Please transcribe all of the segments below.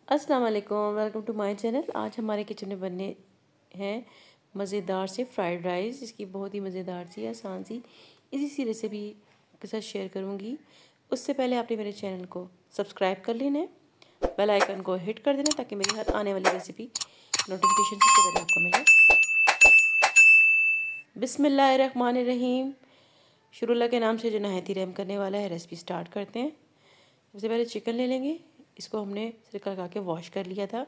अस्सलाम वालेकुम, welcome to my channel. आज हमारे किचन में बनने हैं मज़ेदार से फ्राइड राइस, जिसकी बहुत ही मज़ेदार सी आसान सी इजी सी रेसिपी के साथ शेयर करूंगी। उससे पहले आपने मेरे चैनल को सब्सक्राइब कर लेना है, बेल आइकन को हिट कर देना ताकि मेरी हर आने वाली रेसिपी नोटिफिकेशन सबसे पहले आपको मिले। बिस्मिल्लाहिर्रहमानिर्रहीम। शुरुल्लाह के नाम से जो नहायत ही रहम करने वाला है। रेसिपी स्टार्ट करते हैं। सबसे पहले चिकन ले लेंगे। इसको हमने सिरका लगा के वॉश कर लिया था।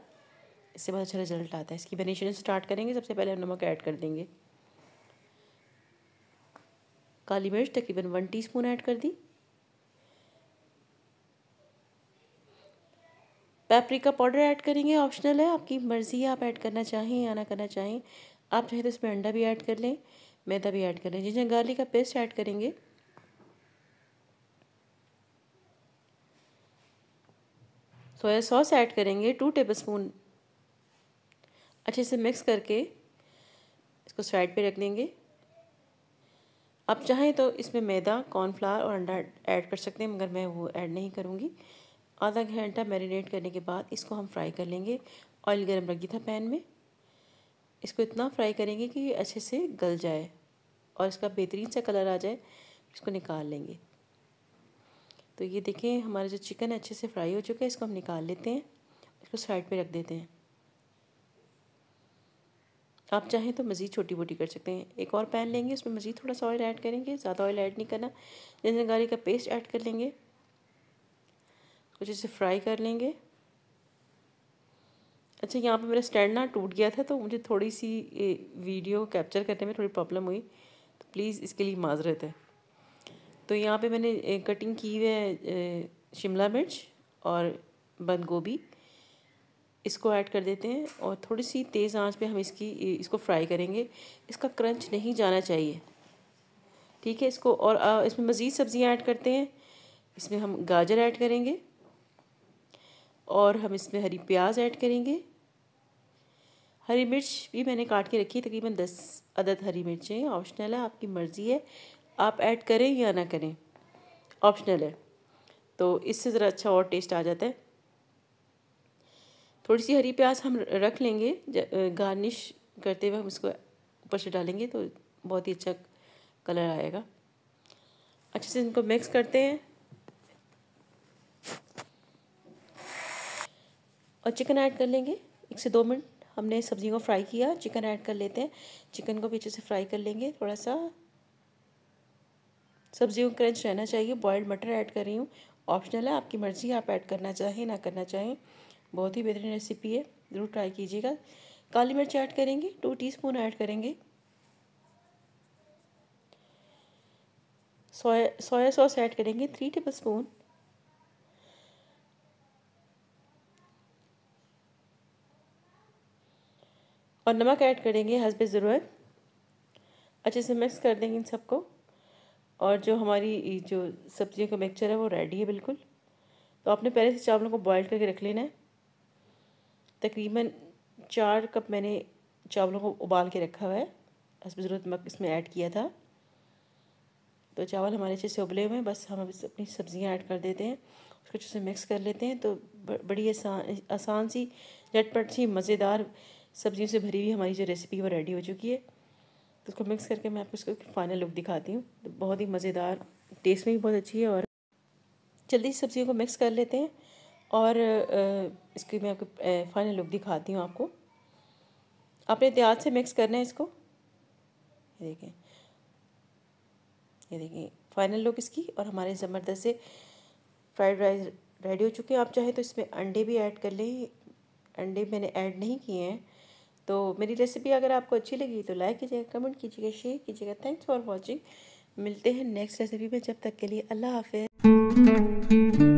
इससे बहुत अच्छा रिजल्ट आता है। इसकी मैरिनेशन स्टार्ट करेंगे। सबसे पहले हम नमक ऐड कर देंगे। काली मिर्च तकरीबन 1 टीस्पून ऐड कर दी। पेपरिका पाउडर ऐड करेंगे, ऑप्शनल है, आपकी मर्ज़ी है, आप ऐड करना चाहें या ना करना चाहें। आप चाहें तो इसमें अंडा भी ऐड कर लें, मैदा भी ऐड कर लें। जिंजर गार्लिक का पेस्ट ऐड करेंगे। सोया सॉस ऐड करेंगे 2 टेबलस्पून। अच्छे से मिक्स करके इसको साइड पे रख देंगे। आप चाहें तो इसमें मैदा, कॉर्नफ्लावर और अंडा ऐड कर सकते हैं, मगर मैं वो ऐड नहीं करूँगी। आधा घंटा मैरिनेट करने के बाद इसको हम फ्राई कर लेंगे। ऑयल गरम रख दिया था पैन में। इसको इतना फ्राई करेंगे कि अच्छे से गल जाए और इसका बेहतरीन सा कलर आ जाए। इसको निकाल लेंगे। तो ये देखें, हमारा जो चिकन अच्छे से फ्राई हो चुका है। इसको हम निकाल लेते हैं, इसको साइड पे रख देते हैं। आप चाहें तो मज़ीद छोटी मोटी कर सकते हैं। एक और पैन लेंगे, उसमें मज़ीद थोड़ा सा ऑयल ऐड करेंगे, ज़्यादा ऑयल ऐड नहीं करना। जिंजर गार्लिक का पेस्ट ऐड कर लेंगे, कुछ इसे फ्राई कर लेंगे। अच्छा, यहाँ पे मेरा स्टैंड ना टूट गया था, तो मुझे थोड़ी सी वीडियो कैप्चर करने में थोड़ी प्रॉब्लम हुई, तो प्लीज़ इसके लिए माजरत है। तो यहाँ पे मैंने कटिंग की हुई है शिमला मिर्च और बंद गोभी, इसको ऐड कर देते हैं और थोड़ी सी तेज़ आंच पे हम इसको फ्राई करेंगे। इसका क्रंच नहीं जाना चाहिए, ठीक है। इसको और इसमें मज़ीद सब्ज़ियाँ ऐड करते हैं। इसमें हम गाजर ऐड करेंगे और हम इसमें हरी प्याज ऐड करेंगे। हरी मिर्च भी मैंने काट के रखी है, तकरीबन 10 अदद हरी मिर्चें। ऑप्शनल है, आपकी मर्ज़ी है, आप ऐड करें या ना करें, ऑप्शनल है। तो इससे ज़रा अच्छा और टेस्ट आ जाता है। थोड़ी सी हरी प्याज हम रख लेंगे, गार्निश करते हुए हम इसको ऊपर से डालेंगे तो बहुत ही अच्छा कलर आएगा। अच्छे से इनको मिक्स करते हैं और चिकन ऐड कर लेंगे। 1 से 2 मिनट हमने सब्ज़ियों को फ्राई किया, चिकन ऐड कर लेते हैं। चिकन को भी अच्छे से फ्राई कर लेंगे। थोड़ा सा सब्ज़ियों का क्रंच रहना चाहिए। बॉयल्ड मटर ऐड कर रही हूँ, ऑप्शनल है, आपकी मर्ज़ी, आप ऐड करना चाहें ना करना चाहें। बहुत ही बेहतरीन रेसिपी है, ज़रूर ट्राई कीजिएगा। काली मिर्च ऐड करेंगे, 2 टीस्पून ऐड करेंगे। सोया सॉस ऐड करेंगे 3 टेबलस्पून। और नमक ऐड करेंगे हस्बे ज़रूरत। अच्छे से मिक्स कर देंगे इन सबको। और जो हमारी जो सब्ज़ियों का मिक्सचर है वो रेडी है बिल्कुल। तो आपने पहले से चावलों को बॉयल करके रख लेना है। तकरीबन 4 कप मैंने चावलों को उबाल के रखा हुआ है। हस्बे ज़रूरत नमक इसमें ऐड किया था। तो चावल हमारे अच्छे से उबले हुए हैं। बस हम अपनी सब्ज़ियाँ ऐड कर देते हैं, उसको अच्छे से मिक्स कर लेते हैं। तो बड़ी आसान सी, झटपट सी, मज़ेदार सब्ज़ियों से भरी हुई हमारी जो रेसिपी वो रेडी हो चुकी है। तो उसको मिक्स करके मैं आपको इसको फाइनल लुक दिखाती हूँ। तो बहुत ही मज़ेदार, टेस्ट में भी बहुत अच्छी है। और जल्दी से सब्ज़ियों को मिक्स कर लेते हैं और इसकी मैं आपको फाइनल लुक दिखाती हूँ आपको। आपने एहतियात से मिक्स करना है इसको। ये देखें फाइनल लुक इसकी। और हमारे ज़बरदस्त से फ्राइड राइस रेडी हो चुके हैं। आप चाहें तो इसमें अंडे भी ऐड कर लें, अंडे मैंने ऐड नहीं किए हैं। तो मेरी रेसिपी अगर आपको अच्छी लगी तो लाइक कीजिएगा, कमेंट कीजिएगा, शेयर कीजिएगा। Thanks for watching. मिलते हैं नेक्स्ट रेसिपी में, जब तक के लिए अल्लाह हाफ़िज़।